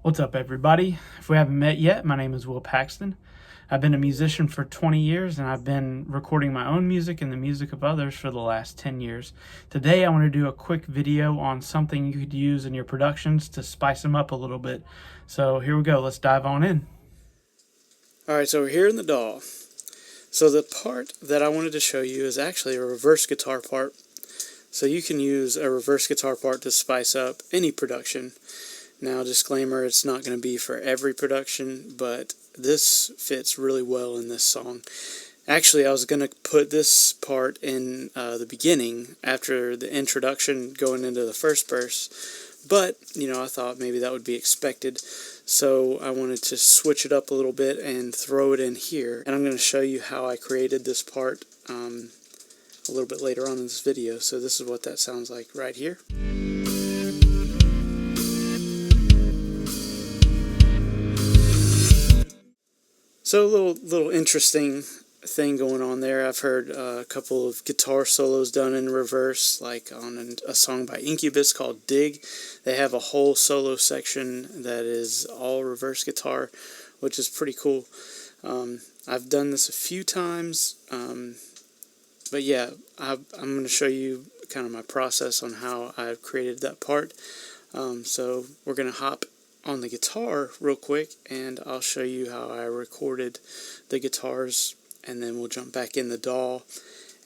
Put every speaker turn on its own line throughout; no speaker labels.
What's up, everybody? If we haven't met yet, my name is Will Paxton. I've been a musician for 20 years, and I've been recording my own music and the music of others for the last 10 years. Today, I want to do a quick video on something you could use in your productions to spice them up a little bit. So here we go. Let's dive on in. Alright, so we're here in the DAW. So the part that I wanted to show you is actually a reverse guitar part. So you can use a reverse guitar part to spice up any production. Now, disclaimer, it's not going to be for every production, but this fits really well in this song. Actually, I was going to put this part in the beginning after the introduction going into the first verse, but, I thought maybe that would be expected, so I wanted to switch it up a little bit and throw it in here. And I'm going to show you how I created this part a little bit later on in this video. So this is what that sounds like right here. So a little interesting thing going on there. I've heard a couple of guitar solos done in reverse, like on a song by Incubus called Dig. They have a whole solo section that is all reverse guitar, which is pretty cool. I've done this a few times, but yeah, I'm going to show you kind of my process on how I've created that part. So we're going to hop on the guitar real quick, and I'll show you how I recorded the guitars, and then we'll jump back in the DAW,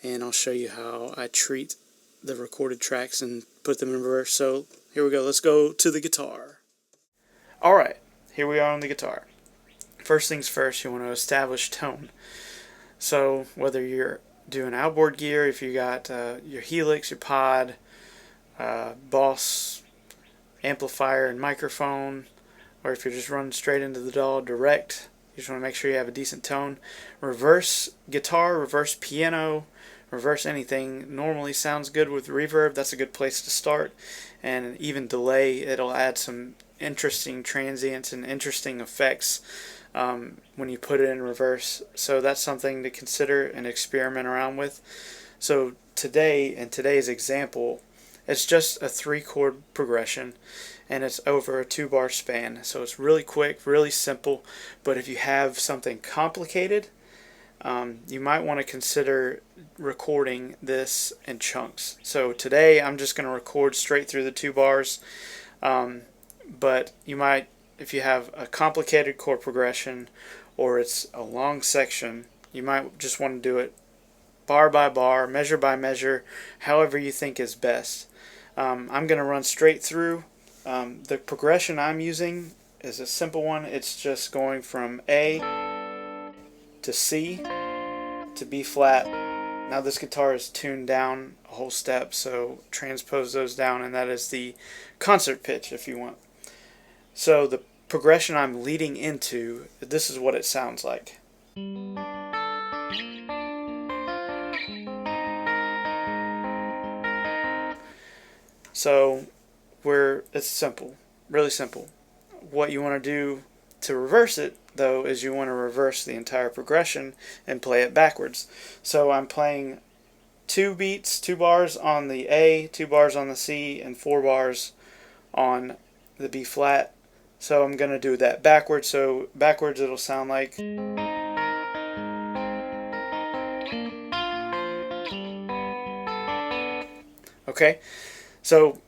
and I'll show you how I treat the recorded tracks and put them in reverse. So here we go. Let's go to the guitar. Alright, here we are on the guitar. First things first, you want to establish tone. So whether you're doing outboard gear, if you got your Helix, your Pod, Boss amplifier and microphone, or if you're just running straight into the DAW direct, you just want to make sure you have a decent tone. Reverse guitar, reverse piano, reverse anything normally sounds good with reverb. That's a good place to start. And even delay, it'll add some interesting transients and interesting effects when you put it in reverse. So that's something to consider and experiment around with. So today, in today's example, it's just a 3-chord progression, and it's over a 2-bar span. So it's really quick, really simple. But if you have something complicated, you might want to consider recording this in chunks. So today I'm just going to record straight through the 2 bars. But you might, if you have a complicated chord progression or it's a long section, you might just want to do it bar by bar, measure by measure, however you think is best. I'm going to run straight through. The progression I'm using is a simple one. It's just going from A to C to B flat. Now this guitar is tuned down a whole step, so transpose those down, and that is the concert pitch if you want. So the progression I'm leading into, this is what it sounds like. So it's simple, really simple. What you want to do to reverse it, though, is you want to reverse the entire progression and play it backwards. So I'm playing 2 beats, 2 bars on the A, 2 bars on the C, and 4 bars on the B flat. So I'm going to do that backwards. So backwards it'll sound like... Okay, so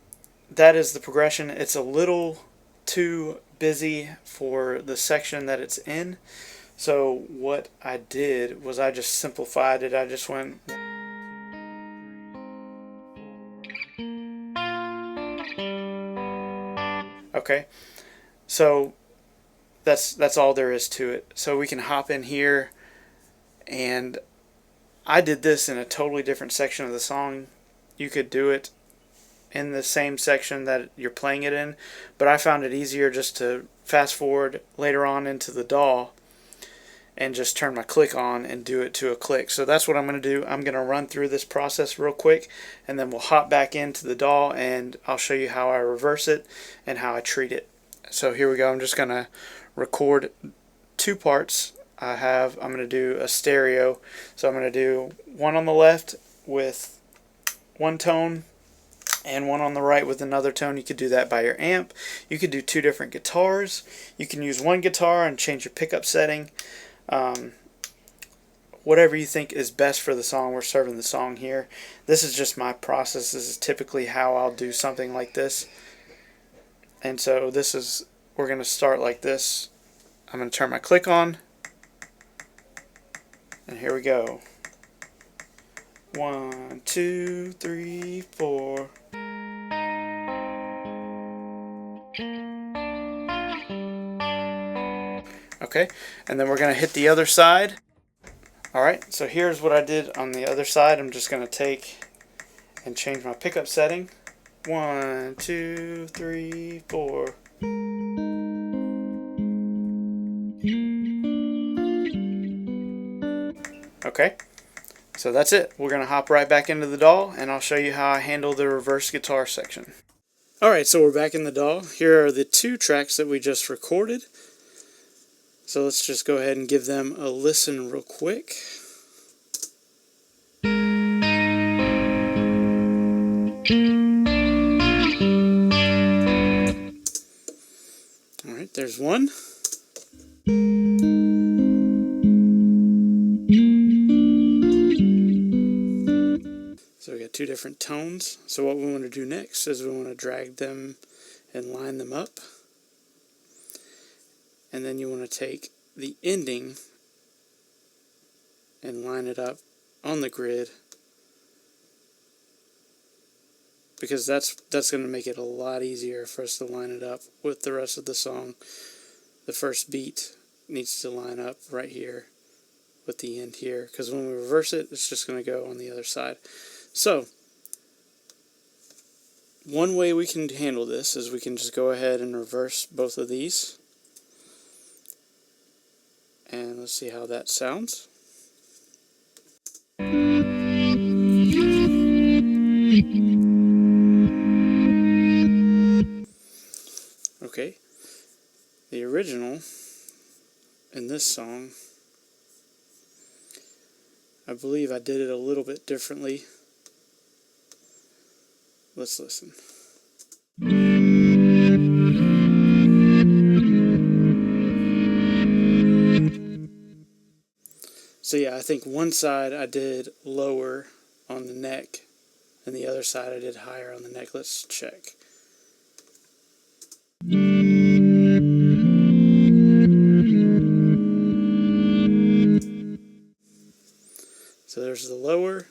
that is the progression. It's a little too busy for the section that it's in. So what I did was I just simplified it. I just went... Okay, so that's all there is to it. So we can hop in here, and I did this in a totally different section of the song. You could do it in the same section that you're playing it in, but I found it easier just to fast forward later on into the DAW and just turn my click on and do it to a click. So that's what I'm going to do. I'm going to run through this process real quick, and then we'll hop back into the DAW and I'll show you how I reverse it and how I treat it. So here we go. I'm just going to record 2 parts. I'm going to do a stereo. So I'm going to do one on the left with one tone, and one on the right with another tone. You could do that by your amp. You could do two different guitars. You can use one guitar and change your pickup setting. Whatever you think is best for the song. We're serving the song here. This is just my process. This is typically how I'll do something like this. And so we're going to start like this. I'm going to turn my click on. And here we go. 1, 2, 3, 4. Okay, and then we're going to hit the other side. Alright, so here's what I did on the other side. I'm just going to take and change my pickup setting. 1, 2, 3, 4. Okay, so that's it. We're going to hop right back into the DAW, and I'll show you how I handle the reverse guitar section. Alright, so we're back in the DAW. Here are the two tracks that we just recorded. So let's just go ahead and give them a listen real quick. Alright, there's one. So we got two different tones. So what we want to do next is we want to drag them and line them up. And then you want to take the ending and line it up on the grid, because that's going to make it a lot easier for us to line it up with the rest of the song. The first beat needs to line up right here with the end here, because when we reverse it, it's just going to go on the other side. So one way we can handle this is we can just go ahead and reverse both of these. And let's see how that sounds. Okay, the original in this song, I believe I did it a little bit differently. Let's listen. So yeah, I think one side I did lower on the neck, and the other side I did higher on the neck. Let's check. So there's the lower.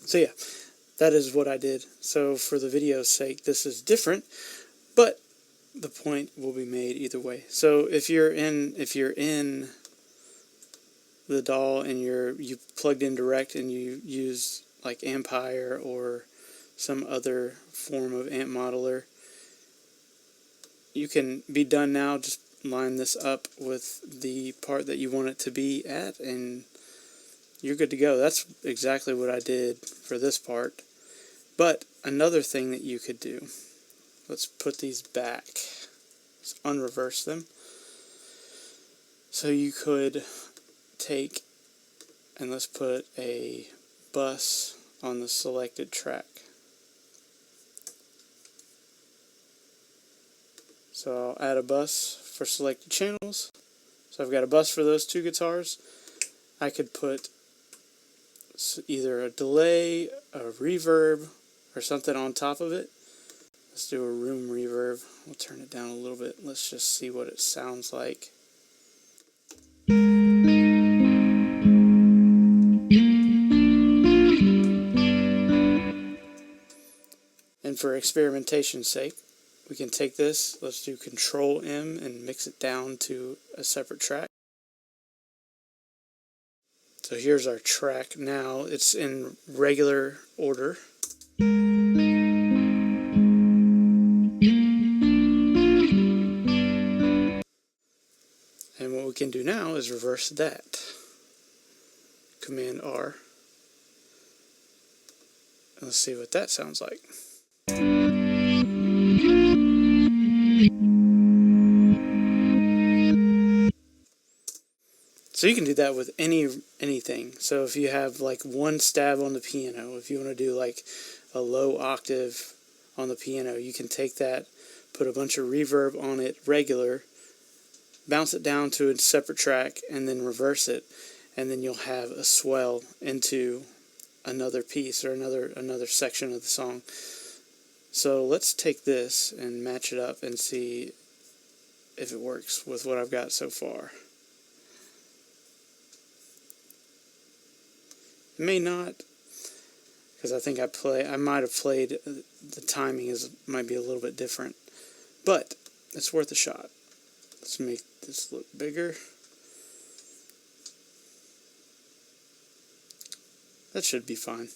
So yeah, that is what I did. So for the video's sake, this is different, but the point will be made either way. So if you're in the DAW and you plugged in direct and you use like Ampire or some other form of amp modeler, you can be done now. Just line this up with the part that you want it to be at, and you're good to go. That's exactly what I did for this part. But another thing that you could do, let's put these back, let's unreverse them. So you could take and let's put a bus on the selected track. So I'll add a bus for selected channels. So I've got a bus for those two guitars. I could put either a delay, a reverb, or something on top of it. Let's do a room reverb. We'll turn it down a little bit. Let's just see what it sounds like. And for experimentation's sake, we can take this, let's do Control M and mix it down to a separate track. So here's our track now. It's in regular order. And what we can do now is reverse that. Command R. Let's see what that sounds like. So you can do that with anything. So if you have like one stab on the piano, if you want to do like a low octave on the piano, you can take that, put a bunch of reverb on it regular, bounce it down to a separate track, and then reverse it, and then you'll have a swell into another piece or another section of the song. So let's take this and match it up and see if it works with what I've got so far. It may not, because I think I might have played, the timing might be a little bit different, but it's worth a shot. Let's make this look bigger. That should be fine.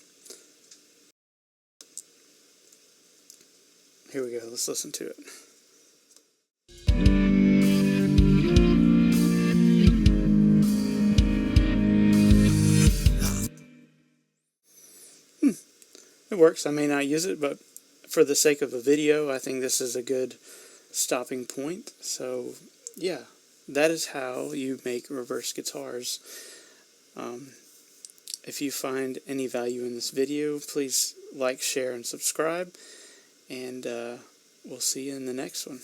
Here we go, let's listen to it. It works. I may not use it, but for the sake of a video, I think this is a good stopping point. So, yeah, that is how you make reverse guitars. If you find any value in this video, please like, share, and subscribe, and we'll see you in the next one.